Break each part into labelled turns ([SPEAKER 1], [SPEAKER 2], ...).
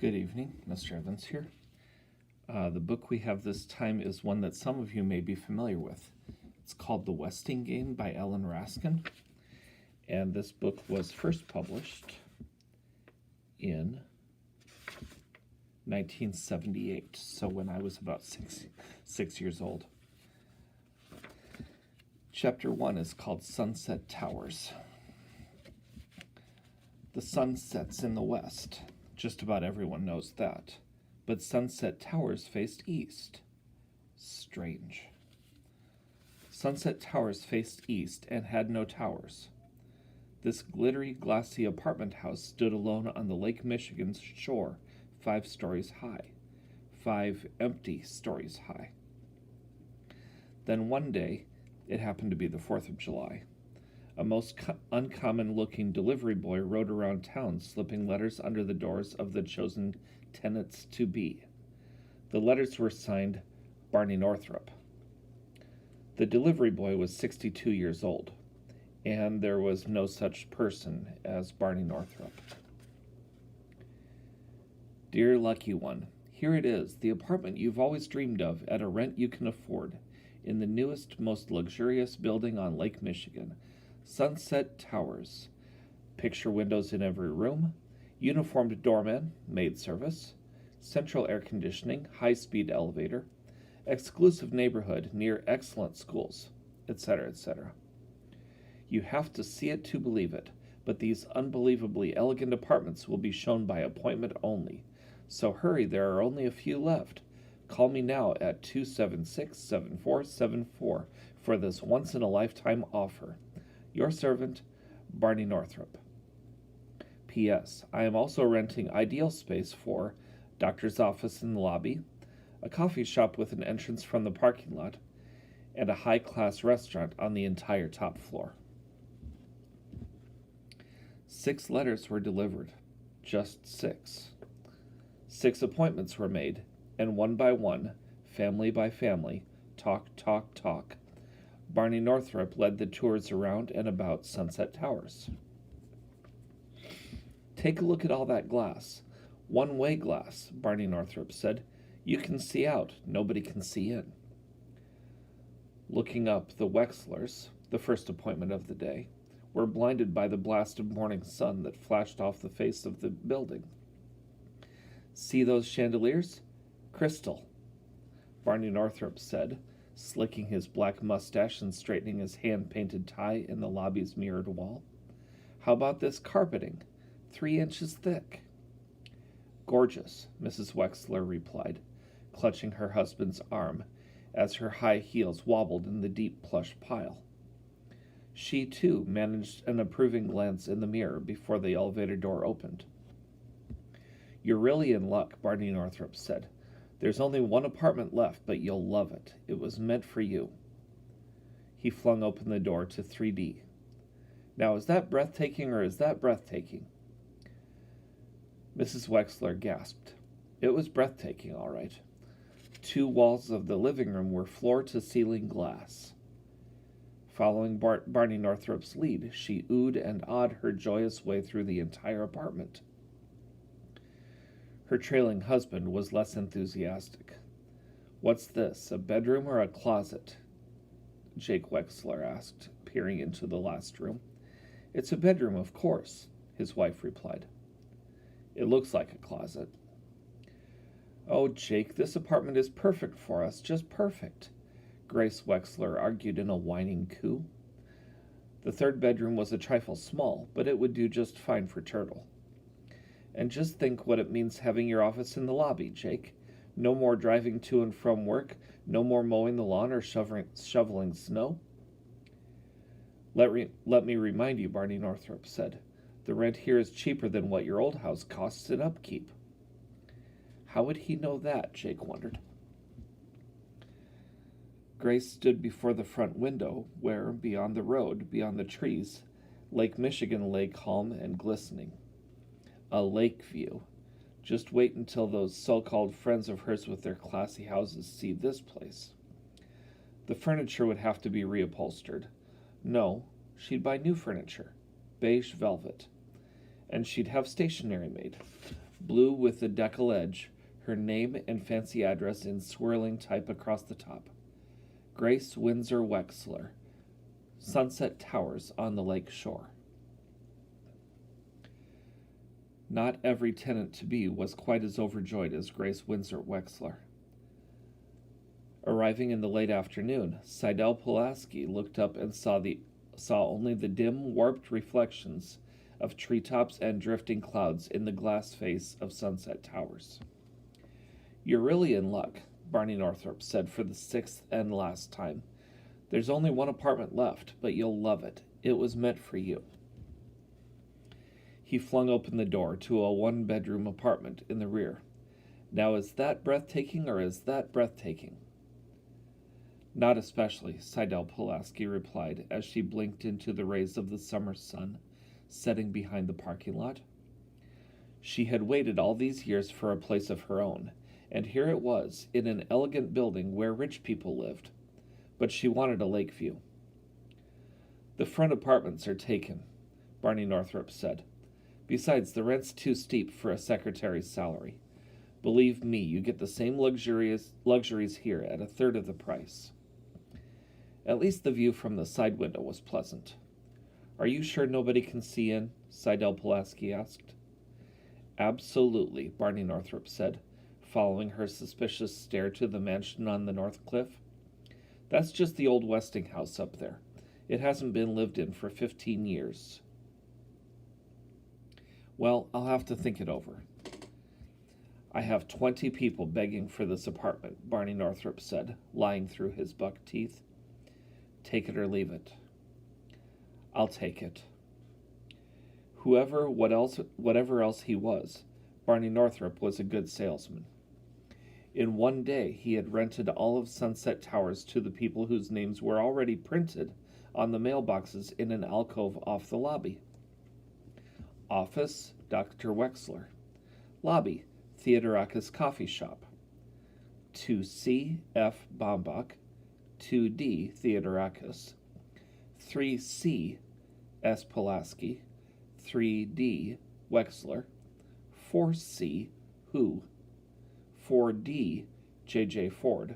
[SPEAKER 1] Good evening, Mr. Evans here. The book we have this time is one that some of you may be familiar with. It's called The Westing Game by Ellen Raskin, and this book was first published in 1978, so when I was about six years old. Chapter 1 is called Sunset Towers. The sun sets in the west. Just about everyone knows that. But Sunset Towers faced east. Strange. Sunset Towers faced east and had no towers. This glittery, glassy apartment house stood alone on the Lake Michigan's shore, 5 stories high. 5 empty stories high. Then one day, it happened to be the 4th of July. A most uncommon-looking delivery boy rode around town, slipping letters under the doors of the chosen tenants-to-be. The letters were signed Barney Northrup. The delivery boy was 62 years old, and there was no such person as Barney Northrup. Dear lucky one, here it is, the apartment you've always dreamed of at a rent you can afford, in the newest, most luxurious building on Lake Michigan. Sunset Towers. Picture windows in every room, uniformed doorman, maid service, central air conditioning, high-speed elevator, exclusive neighborhood near excellent schools, etc., etc. You have to see it to believe it, but these unbelievably elegant apartments will be shown by appointment only. So hurry, there are only a few left. Call me now at 276-7474 for this once-in-a-lifetime offer. Your servant, Barney Northrup. P.S. I am also renting ideal space for doctor's office in the lobby, a coffee shop with an entrance from the parking lot, and a high-class restaurant on the entire top floor. 6 letters were delivered. Just 6. 6 appointments were made, and one by one, family by family, talk, Barney Northrup led the tours around and about Sunset Towers. Take a look at all that glass. One-way glass, Barney Northrup said. You can see out, nobody can see in. Looking up, the Wexlers, the first appointment of the day, were blinded by the blast of morning sun that flashed off the face of the building. See those chandeliers? Crystal, Barney Northrup said, slicking his black mustache and straightening his hand-painted tie in the lobby's mirrored wall. How about this carpeting? 3 inches thick. Gorgeous, Mrs. Wexler replied, clutching her husband's arm as her high heels wobbled in the deep plush pile. She, too, managed an approving glance in the mirror before the elevator door opened. You're really in luck, Barney Northrup said. There's only one apartment left, but you'll love it. It was meant for you. He flung open the door to 3D. Now, is that breathtaking or is that breathtaking? Mrs. Wexler gasped. It was breathtaking, all right. 2 walls of the living room were floor-to-ceiling glass. Following Barney Northrup's lead, she oohed and awed her joyous way through the entire apartment. Her trailing husband was less enthusiastic. What's this, a bedroom or a closet? Jake Wexler asked, peering into the last room. It's a bedroom, of course, his wife replied. It looks like a closet. Oh, Jake, this apartment is perfect for us, just perfect, Grace Wexler argued in a whining coo. The 3rd bedroom was a trifle small, but it would do just fine for Turtle. And just think what it means having your office in the lobby, Jake. No more driving to and from work, no more mowing the lawn or shoveling snow. Let me remind you, Barney Northrup said. The rent here is cheaper than what your old house costs in upkeep. How would he know that, Jake wondered. Grace stood before the front window where, beyond the road, beyond the trees, Lake Michigan lay calm and glistening. A lake view. Just wait until those so-called friends of hers with their classy houses see this place. The furniture would have to be reupholstered. No, she'd buy new furniture. Beige velvet. and she'd have stationery made. Blue with the decal edge, her name and fancy address in swirling type across the top. Grace Windsor Wexler, Sunset Towers on the lake shore. Not every tenant-to-be was quite as overjoyed as Grace Windsor Wexler. Arriving in the late afternoon, Seidel Pulaski looked up and saw only the dim, warped reflections of treetops and drifting clouds in the glass face of Sunset Towers. "You're really in luck," Barney Northrop said for the sixth and last time. "There's only one apartment left, but you'll love it. It was meant for you." He flung open the door to a one-bedroom apartment in the rear. "Now is that breathtaking or is that breathtaking?" "Not especially," Seidel Pulaski replied as she blinked into the rays of the summer sun setting behind the parking lot. She had waited all these years for a place of her own, and here it was, in an elegant building where rich people lived. But she wanted a lake view. "The front apartments are taken," Barney Northrop said. "Besides, the rent's too steep for a secretary's salary. Believe me, you get the same luxuries here at a third of the price." At least the view from the side window was pleasant. "Are you sure nobody can see in?" Seidel Pulaski asked. "Absolutely," Barney Northrop said, following her suspicious stare to the mansion on the north cliff. "That's just the old Westinghouse up there. It hasn't been lived in for 15 years. "Well, I'll have to think it over." "I have 20 people begging for this apartment," Barney Northrop said, lying through his buck teeth. "Take it or leave it." "I'll take it." Whatever else he was, Barney Northrop was a good salesman. In one day, he had rented all of Sunset Towers to the people whose names were already printed on the mailboxes in an alcove off the lobby. Office, Dr. Wexler. Lobby, Theodorakis Coffee Shop. 2C, F. Baumbach. 2D, Theodorakis. 3C, S. Pulaski. 3D, Wexler. 4C, Who. 4D, J.J. Ford.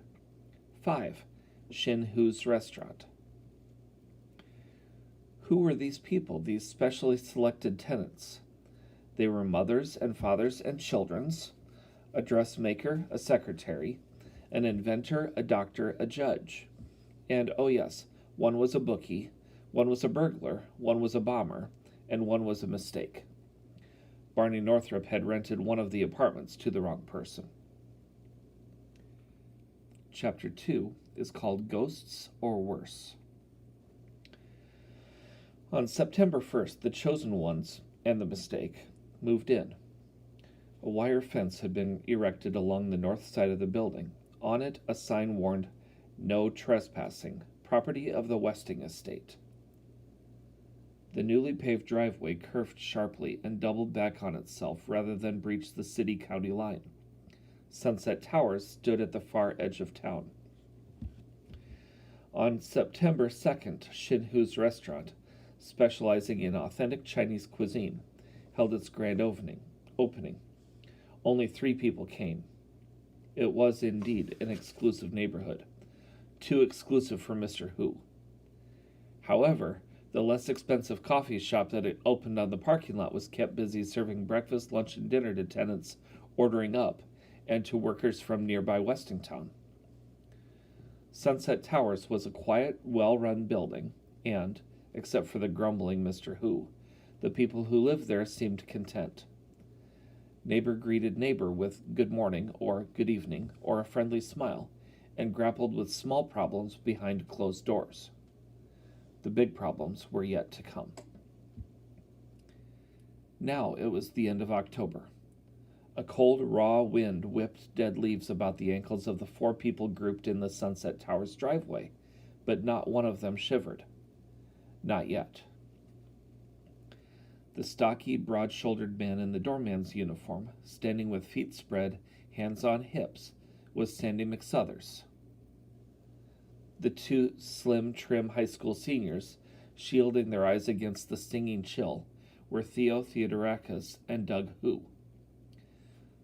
[SPEAKER 1] 5, Shin Hu's Restaurant. Who were these people, these specially selected tenants? They were mothers and fathers and children's, a dressmaker, a secretary, an inventor, a doctor, a judge. And, oh yes, one was a bookie, one was a burglar, one was a bomber, and one was a mistake. Barney Northrop had rented one of the apartments to the wrong person. Chapter 2 is called Ghosts or Worse. On September 1st, the chosen ones and the mistake moved in. A wire fence had been erected along the north side of the building. On it, a sign warned, "No trespassing, property of the Westing estate." The newly paved driveway curved sharply and doubled back on itself rather than breach the city-county line. Sunset Towers stood at the far edge of town. On September 2nd, Shin Hu's Restaurant, specializing in authentic Chinese cuisine, held its grand opening. Only 3 people came. It was indeed an exclusive neighborhood, too exclusive for Mr. Hu. However, the less expensive coffee shop that had opened on the parking lot was kept busy serving breakfast, lunch, and dinner to tenants ordering up and to workers from nearby Westingtown. Sunset Towers was a quiet, well-run building, and, except for the grumbling Mr. Hu, the people who lived there seemed content. Neighbor greeted neighbor with good morning or good evening or a friendly smile, and grappled with small problems behind closed doors. The big problems were yet to come. Now it was the end of October. A cold, raw wind whipped dead leaves about the ankles of the 4 people grouped in the Sunset Towers driveway, but not one of them shivered. Not yet. The stocky, broad-shouldered man in the doorman's uniform, standing with feet spread, hands on hips, was Sandy McSuthers. The 2 slim, trim high school seniors, shielding their eyes against the stinging chill, were Theo Theodorakis and Doug Hu.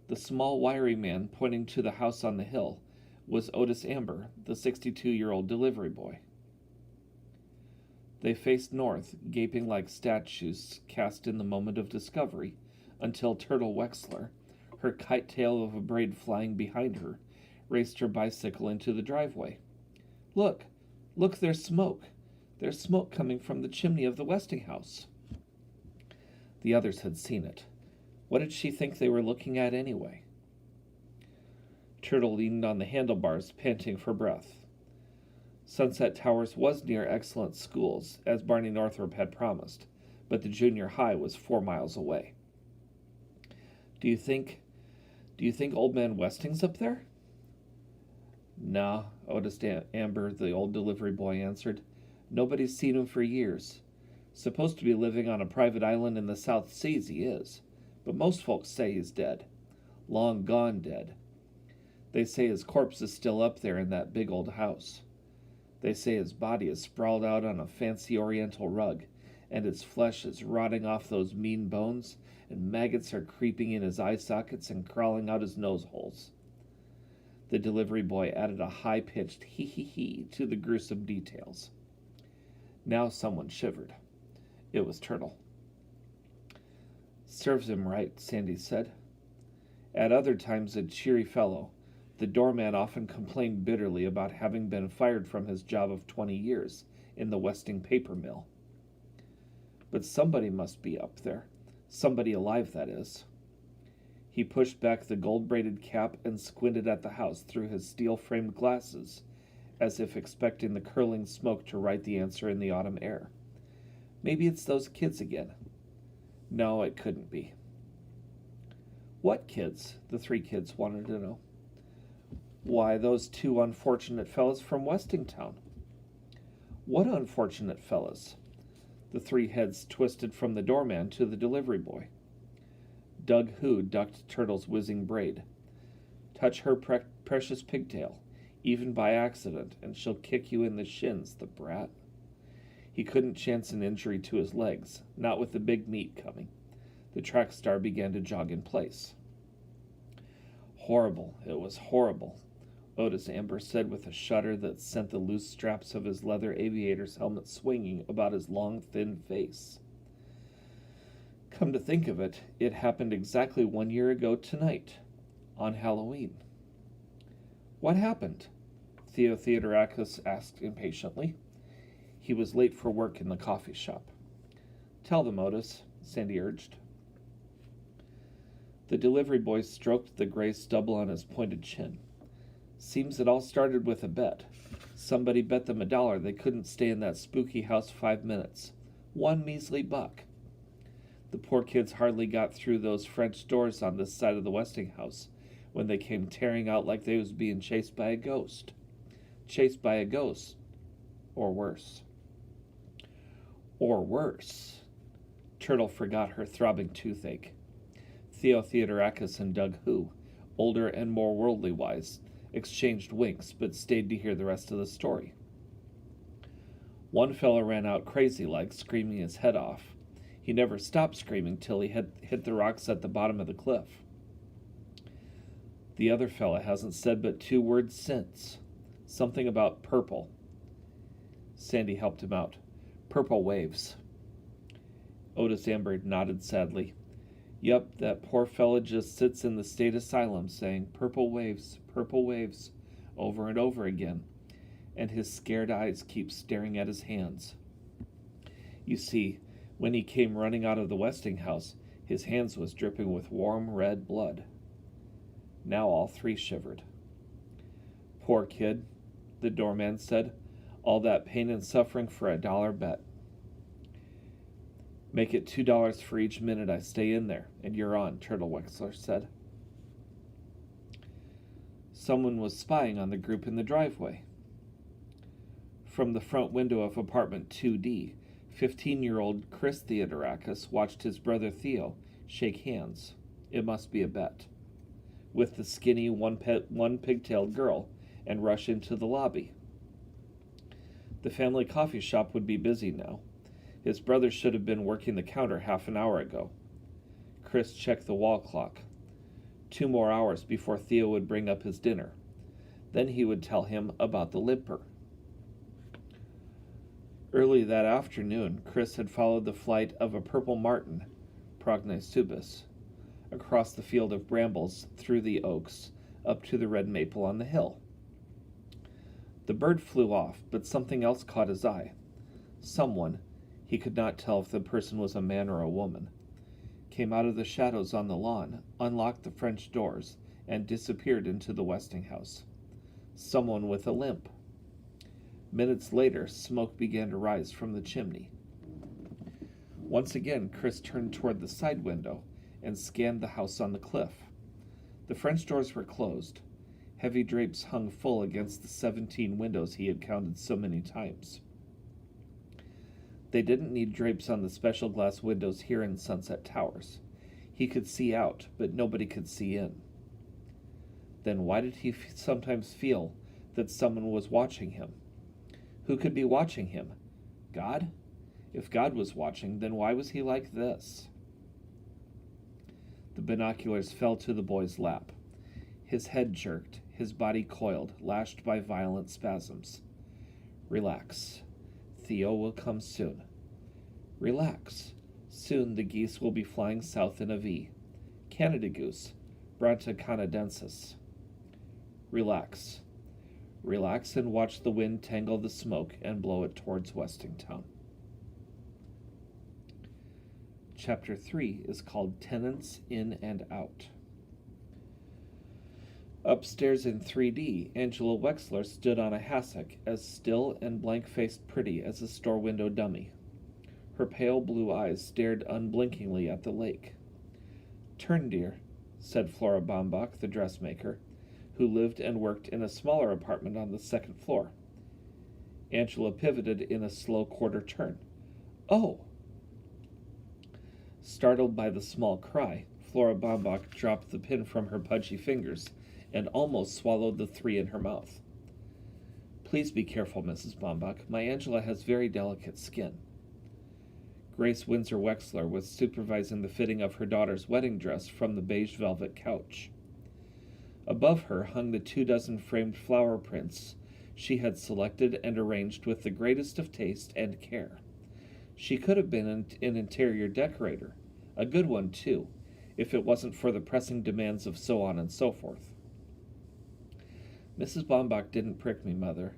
[SPEAKER 1] The small, wiry man pointing to the house on the hill was Otis Amber, the 62-year-old delivery boy. They faced north, gaping like statues cast in the moment of discovery, until Turtle Wexler, her kite tail of a braid flying behind her, raced her bicycle into the driveway. Look! Look, there's smoke! There's smoke coming from the chimney of the Westinghouse. The others had seen it. What did she think they were looking at anyway? Turtle leaned on the handlebars, panting for breath. Sunset Towers was near excellent schools, as Barney Northrup had promised, but the junior high was 4 miles away. Do you think Old Man Westing's up there? Nah, Otis Amber, the old delivery boy, answered. Nobody's seen him for years. Supposed to be living on a private island in the South Seas, he is, but most folks say he's dead. Long gone dead. They say his corpse is still up there in that big old house. They say his body is sprawled out on a fancy oriental rug, and his flesh is rotting off those mean bones, and maggots are creeping in his eye sockets and crawling out his nose holes. The delivery boy added a high-pitched hee-hee-hee to the gruesome details. Now someone shivered. It was Turtle. Serves him right, Sandy said. At other times a cheery fellow, the doorman often complained bitterly about having been fired from his job of 20 years in the Westing paper mill. But somebody must be up there. Somebody alive, that is. He pushed back the gold-braided cap and squinted at the house through his steel-framed glasses, as if expecting the curling smoke to write the answer in the autumn air. Maybe it's those kids again. No, it couldn't be. What kids? The 3 kids wanted to know. Why, those 2 unfortunate fellas from Westingtown. What unfortunate fellas? The 3 heads twisted from the doorman to the delivery boy. Doug Hu ducked Turtle's whizzing braid. Touch her precious pigtail, even by accident, and she'll kick you in the shins, the brat. He couldn't chance an injury to his legs, not with the big meat coming. The track star began to jog in place. Horrible, it was horrible, Otis Amber said with a shudder that sent the loose straps of his leather aviator's helmet swinging about his long, thin face. Come to think of it, it happened exactly 1 year ago tonight, on Halloween. What happened? Theo Theodorakis asked impatiently. He was late for work in the coffee shop. Tell them, Otis, Sandy urged. The delivery boy stroked the gray stubble on his pointed chin. Seems it all started with a bet. Somebody bet them $1 they couldn't stay in that spooky house 5 minutes. 1 measly buck. The poor kids hardly got through those French doors on this side of the Westinghouse when they came tearing out like they was being chased by a ghost. Chased by a ghost. Or worse. Or worse. Turtle forgot her throbbing toothache. Theo Theodorakis and Doug Hu, older and more worldly wise, exchanged winks but stayed to hear the rest of the story. One fellow ran out crazy-like, screaming his head off. He never stopped screaming till he had hit the rocks at the bottom of the cliff. The other fellow hasn't said but 2 words since. Something about purple. Sandy helped him out. Purple waves. Otis Amber nodded sadly. Yup, that poor fella just sits in the state asylum saying, purple waves, over and over again, and his scared eyes keep staring at his hands. You see, when he came running out of the Westinghouse, his hands was dripping with warm red blood. Now all 3 shivered. Poor kid, the doorman said. All that pain and suffering for $1 bet. Make it $2 for each minute I stay in there, and you're on, Turtle Wexler said. Someone was spying on the group in the driveway. From the front window of apartment 2D, 15-year-old Chris Theodorakis watched his brother Theo shake hands. It must be a bet. With the skinny, one pigtailed girl, and rush into the lobby. The family coffee shop would be busy now. His brother should have been working the counter half an hour ago. Chris checked the wall clock. 2 more hours before Theo would bring up his dinner. Then he would tell him about the limper. Early that afternoon, Chris had followed the flight of a purple martin, Progne subis, across the field of brambles, through the oaks, up to the red maple on the hill. The bird flew off, but something else caught his eye. Someone, he could not tell if the person was a man or a woman, came out of the shadows on the lawn, unlocked the French doors, and disappeared into the Westinghouse. Someone with a limp. Minutes later, smoke began to rise from the chimney. Once again, Chris turned toward the side window and scanned the house on the cliff. The French doors were closed. Heavy drapes hung full against the 17 windows he had counted so many times. They didn't need drapes on the special glass windows here in Sunset Towers. He could see out, but nobody could see in. Then why did he sometimes feel that someone was watching him? Who could be watching him? God? If God was watching, then why was he like this? The binoculars fell to the boy's lap. His head jerked, his body coiled, lashed by violent spasms. Relax. Theo will come soon. Relax. Soon the geese will be flying south in a V. Canada goose, Branta canadensis. Relax. Relax and watch the wind tangle the smoke and blow it towards Westingtown. Chapter 3 is called Tenants In and Out. Upstairs in 3D, Angela Wexler stood on a hassock, as still and blank-faced pretty as a store window dummy. Her pale blue eyes stared unblinkingly at the lake. "Turn, dear," said Flora Baumbach, the dressmaker, who lived and worked in a smaller apartment on the second floor. Angela pivoted in a slow quarter turn. "Oh!" Startled by the small cry, Flora Baumbach dropped the pin from her pudgy fingers and almost swallowed the 3 in her mouth. "Please be careful, Mrs. Baumbach. My Angela has very delicate skin." Grace Windsor Wexler was supervising the fitting of her daughter's wedding dress from the beige velvet couch. Above her hung the 24 framed flower prints she had selected and arranged with the greatest of taste and care. She could have been an interior decorator, a good one too, if it wasn't for the pressing demands of so on and so forth. "Mrs. Baumbach didn't prick me, Mother,"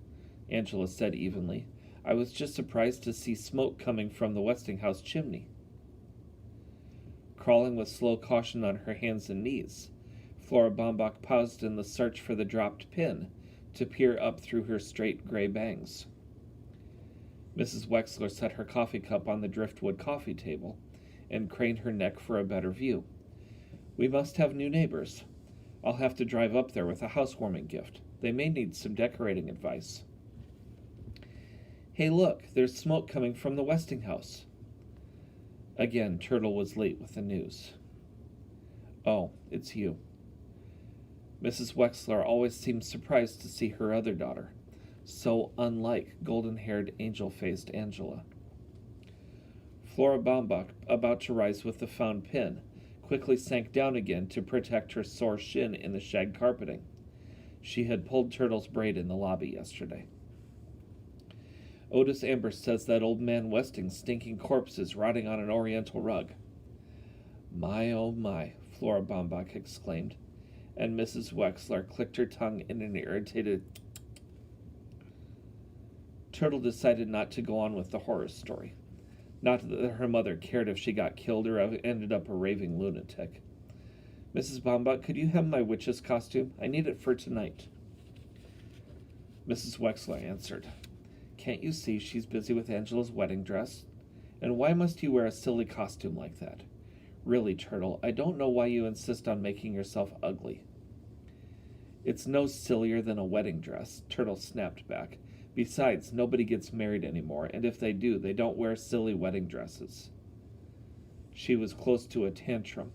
[SPEAKER 1] Angela said evenly. "I was just surprised to see smoke coming from the Westinghouse chimney." Crawling with slow caution on her hands and knees, Flora Baumbach paused in the search for the dropped pin to peer up through her straight gray bangs. Mrs. Wexler set her coffee cup on the driftwood coffee table and craned her neck for a better view. "We must have new neighbors. I'll have to drive up there with a housewarming gift. They may need some decorating advice." "Hey, look, there's smoke coming from the Westinghouse." Again, Turtle was late with the news. "Oh, it's you." Mrs. Wexler always seemed surprised to see her other daughter, so unlike golden-haired, angel-faced Angela. Flora Baumbach, about to rise with the found pin, quickly sank down again to protect her sore shin in the shag carpeting. She had pulled Turtle's braid in the lobby yesterday. "Otis Amber says that old man Westing's stinking corpse is rotting on an oriental rug." "My, oh my," Flora Baumbach exclaimed, and Mrs. Wexler clicked her tongue in an irritated Turtle decided not to go on with the horror story. Not that her mother cared if she got killed or ended up a raving lunatic. "Mrs. Baumbach, could you hem my witch's costume? I need it for tonight." Mrs. Wexler answered, "Can't you see she's busy with Angela's wedding dress? And why must you wear a silly costume like that? Really, Turtle, I don't know why you insist on making yourself ugly." "It's no sillier than a wedding dress," Turtle snapped back. "Besides, nobody gets married anymore, and if they do, they don't wear silly wedding dresses." She was close to a tantrum.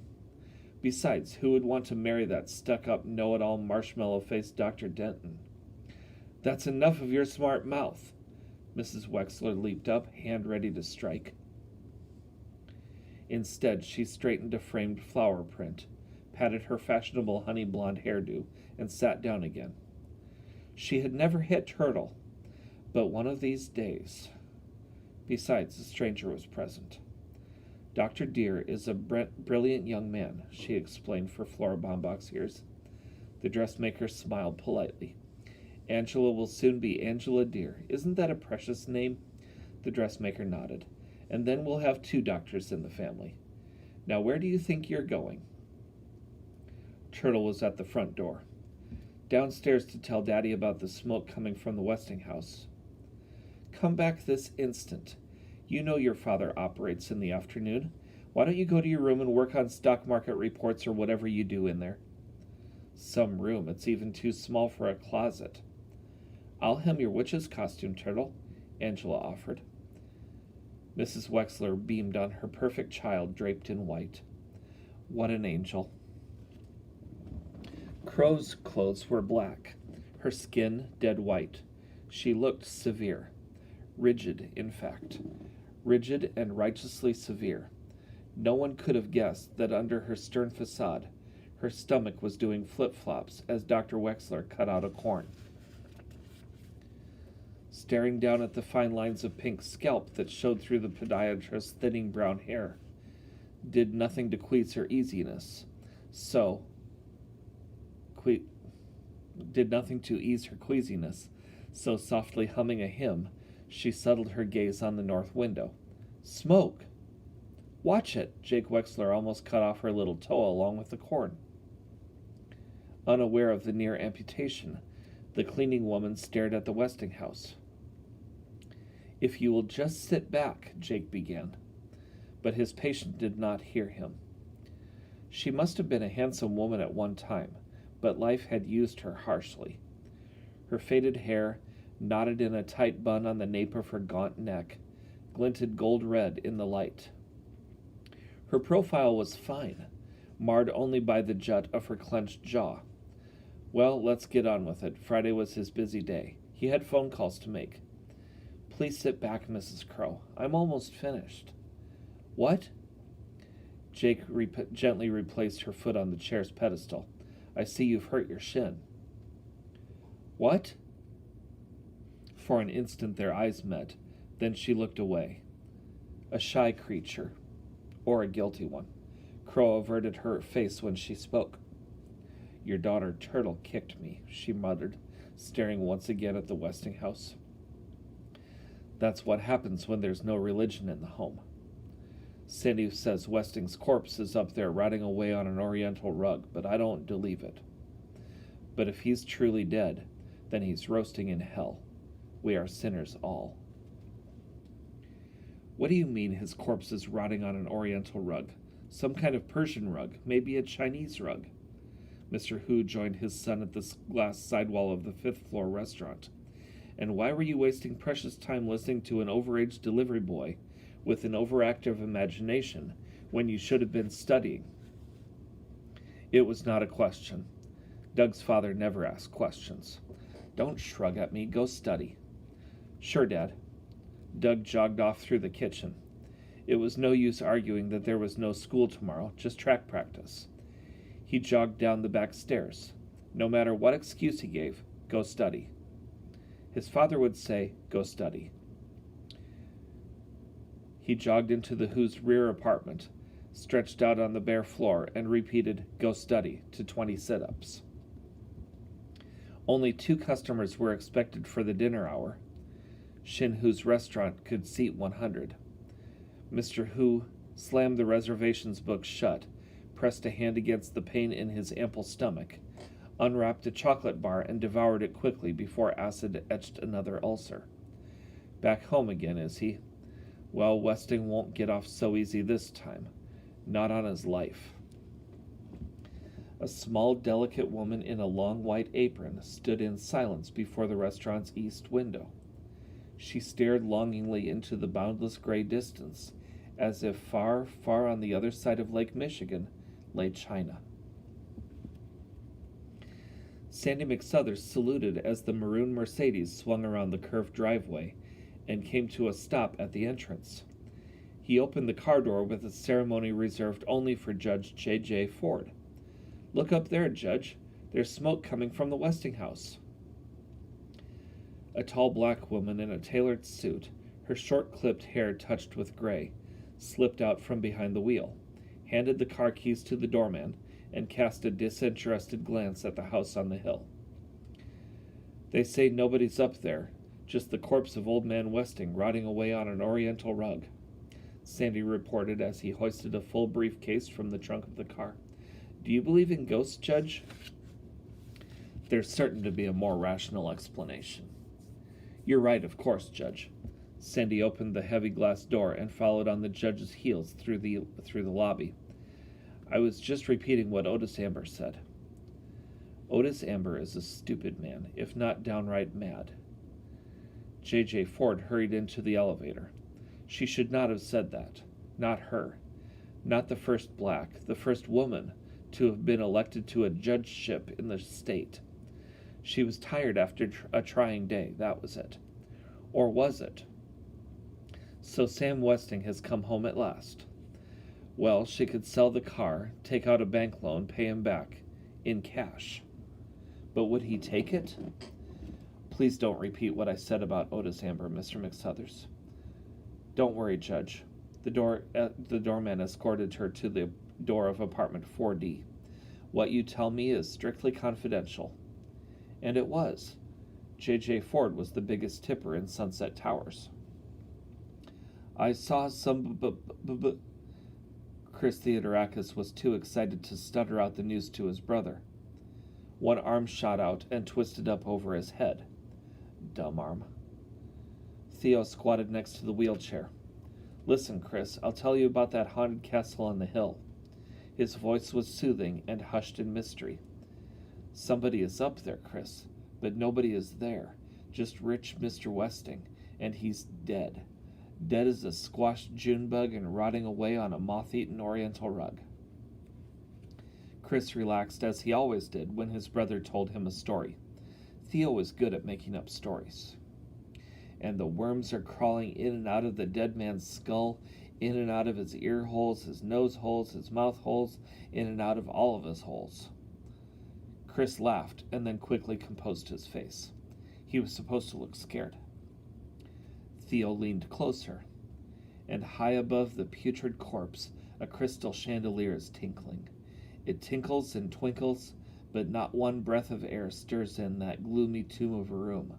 [SPEAKER 1] Besides, who would want to marry that stuck-up, know-it-all, marshmallow-faced Dr. Denton? "That's enough of your smart mouth." Mrs. Wexler leaped up, hand ready to strike. Instead, she straightened a framed flower print, patted her fashionable honey blonde hairdo, and sat down again. She had never hit Turtle, but one of these days. Besides, a stranger was present. Dr. Deere is a brilliant young man, she explained for Flora Baumbach's ears. The dressmaker smiled politely. Angela will soon be Angela Deere. Isn't that a precious name? The dressmaker nodded. And then we'll have 2 doctors in the family. Now where do you think you're going? Turtle was at the front door. Downstairs to tell Daddy about the smoke coming from the Westinghouse. Come back this instant. You know your father operates in the afternoon. Why don't you go to your room and work on stock market reports or whatever you do in there? Some room. It's even too small for a closet. I'll hem your witch's costume, Turtle, Angela offered. Mrs. Wexler beamed on her perfect child draped in white. What an angel. Crow's clothes were black, her skin dead white. She looked severe. Rigid, in fact. Rigid and righteously severe. No one could have guessed that under her stern facade, her stomach was doing flip-flops as Dr. Wexler cut out a corn. Staring down at the fine lines of pink scalp that showed through the podiatrist's thinning brown hair, did nothing to ease her queasiness. So softly humming a hymn, she settled her gaze on the north window. Smoke! Watch it! Jake Wexler almost cut off her little toe along with the corn. Unaware of the near amputation, the cleaning woman stared at the Westinghouse. If you will just sit back, Jake began, but his patient did not hear him. She must have been a handsome woman at one time, but life had used her harshly. Her faded hair, knotted in a tight bun on the nape of her gaunt neck, glinted gold red in the light. Her profile was fine, marred only by the jut of her clenched jaw. Well, let's get on with it. Friday was his busy day. He had phone calls to make. Please sit back, Mrs. Crow. I'm almost finished. What? Jake gently replaced her foot on the chair's pedestal. I see you've hurt your shin. What? For an instant their eyes met. Then she looked away. A shy creature. Or a guilty one. Crow averted her face when she spoke. Your daughter Turtle kicked me, she muttered, staring once again at the Westinghouse. That's what happens when there's no religion in the home. Sandy says Westing's corpse is up there rotting away on an oriental rug, but I don't believe it. But if he's truly dead, then he's roasting in hell. We are sinners all. What do you mean his corpse is rotting on an oriental rug? Some kind of Persian rug, maybe a Chinese rug. Mr. Hu joined his son at the glass sidewall of the 5th-floor restaurant. And why were you wasting precious time listening to an overaged delivery boy with an overactive imagination when you should have been studying? It was not a question. Doug's father never asked questions. Don't shrug at me. Go study. Sure, Dad. Doug jogged off through the kitchen. It was no use arguing that there was no school tomorrow, just track practice. He jogged down the back stairs. No matter what excuse he gave, go study. His father would say, go study. He jogged into the Who's rear apartment, stretched out on the bare floor, and repeated, go study, to 20 sit-ups. Only 2 customers were expected for the dinner hour. Shin Hu's restaurant could seat 100. Mr. Hu slammed the reservations book shut, pressed a hand against the pain in his ample stomach, unwrapped a chocolate bar, and devoured it quickly before acid etched another ulcer. Back home again, is he? Well, Westing won't get off so easy this time. Not on his life. A small, delicate woman in a long white apron stood in silence before the restaurant's east window. She stared longingly into the boundless gray distance, as if far, far on the other side of Lake Michigan lay China. Sandy McSuthers saluted as the maroon Mercedes swung around the curved driveway and came to a stop at the entrance. He opened the car door with a ceremony reserved only for Judge J.J. Ford. "Look up there, Judge. There's smoke coming from the Westinghouse." A tall black woman in a tailored suit, her short-clipped hair touched with gray, slipped out from behind the wheel, handed the car keys to the doorman, and cast a disinterested glance at the house on the hill. "They say nobody's up there, just the corpse of old man Westing rotting away on an oriental rug," Sandy reported as he hoisted a full briefcase from the trunk of the car. "Do you believe in ghosts, Judge?" "There's certain to be a more rational explanation." "You're right, of course, Judge." Sandy opened the heavy glass door and followed on the judge's heels through the lobby. "I was just repeating what Otis Amber said." "Otis Amber is a stupid man, if not downright mad." J.J. Ford hurried into the elevator. She should not have said that. Not her. Not the first black, the first woman to have been elected to a judgeship in the state. She was tired after a trying day, that was it. Or was it? So Sam Westing has come home at last. Well, she could sell the car, take out a bank loan, pay him back. In cash. But would he take it? "Please don't repeat what I said about Otis Amber, Mr. McSuthers." "Don't worry, Judge." The doorman escorted her to the door of apartment 4D. "What you tell me is strictly confidential." And it was. J.J. Ford was the biggest tipper in Sunset Towers. "I saw some Chris Theodorakis was too excited to stutter out the news to his brother. One arm shot out and twisted up over his head. Dumb arm. Theo squatted next to the wheelchair. "Listen, Chris, I'll tell you about that haunted castle on the hill." His voice was soothing and hushed in mystery. "Somebody is up there, Chris, but nobody is there. Just rich Mr. Westing, and he's dead. Dead as a squashed June bug and rotting away on a moth-eaten oriental rug." Chris relaxed as he always did when his brother told him a story. Theo was good at making up stories. "And the worms are crawling in and out of the dead man's skull, in and out of his ear holes, his nose holes, his mouth holes, in and out of all of his holes." Chris laughed and then quickly composed his face. He was supposed to look scared. Theo leaned closer, and high above the putrid corpse, a crystal chandelier is tinkling. It tinkles and twinkles, but not one breath of air stirs in that gloomy tomb of a room.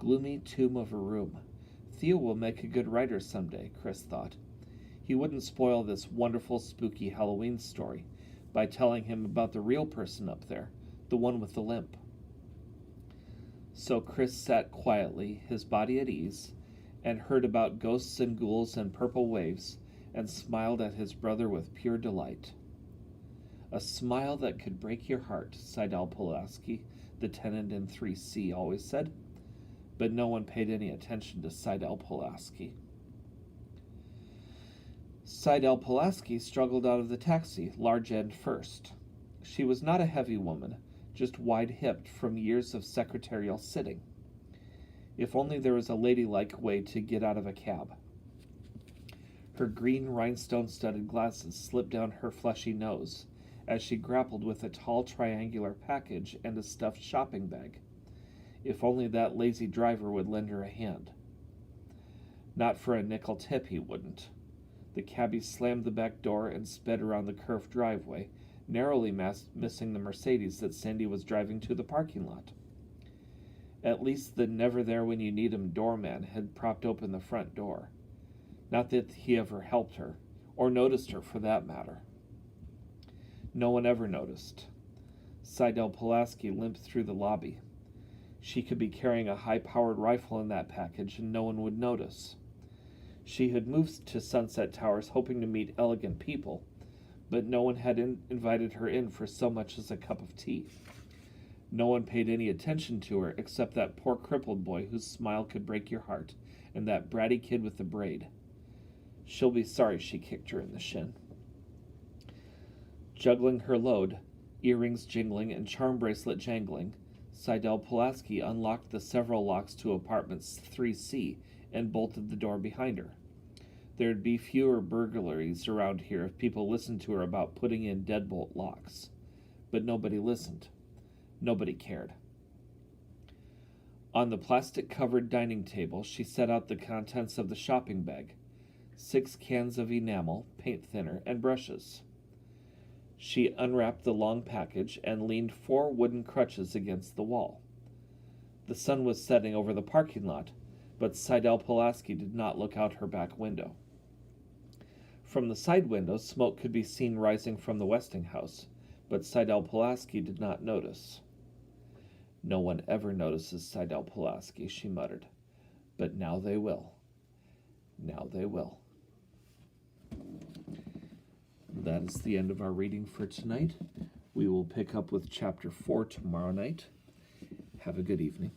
[SPEAKER 1] Gloomy tomb of a room. Theo will make a good writer someday, Chris thought. He wouldn't spoil this wonderful, spooky Halloween story by telling him about the real person up there, the one with the limp. So Chris sat quietly, his body at ease, and heard about ghosts and ghouls and purple waves, and smiled at his brother with pure delight. "A smile that could break your heart," Seidel Pulaski, the tenant in 3C, always said. But no one paid any attention to Seidel Pulaski. Seidel Pulaski struggled out of the taxi, large end first. She was not a heavy woman, just wide-hipped from years of secretarial sitting. If only there was a ladylike way to get out of a cab. Her green rhinestone-studded glasses slipped down her fleshy nose as she grappled with a tall triangular package and a stuffed shopping bag. If only that lazy driver would lend her a hand. Not for a nickel tip, he wouldn't. The cabbie slammed the back door and sped around the curved driveway, narrowly missing the Mercedes that Sandy was driving to the parking lot. At least the never-there-when-you-need-him doorman had propped open the front door. Not that he ever helped her, or noticed her for that matter. No one ever noticed. Seidel Pulaski limped through the lobby. She could be carrying a high-powered rifle in that package and no one would notice. She had moved to Sunset Towers hoping to meet elegant people, but no one had invited her in for so much as a cup of tea. No one paid any attention to her except that poor crippled boy whose smile could break your heart, and that bratty kid with the braid. She'll be sorry she kicked her in the shin. Juggling her load, earrings jingling and charm bracelet jangling, Seidel Pulaski unlocked the several locks to apartments 3C and bolted the door behind her. There'd be fewer burglaries around here if people listened to her about putting in deadbolt locks. But nobody listened. Nobody cared. On the plastic-covered dining table, she set out the contents of the shopping bag: 6 cans of enamel, paint thinner, and brushes. She unwrapped the long package and leaned 4 wooden crutches against the wall. The sun was setting over the parking lot, but Seidel Pulaski did not look out her back window. From the side window, smoke could be seen rising from the Westinghouse, but Seidel Pulaski did not notice. "No one ever notices Seidel Pulaski," she muttered. "But now they will. Now they will." That is the end of our reading for tonight. We will pick up with Chapter 4 tomorrow night. Have a good evening.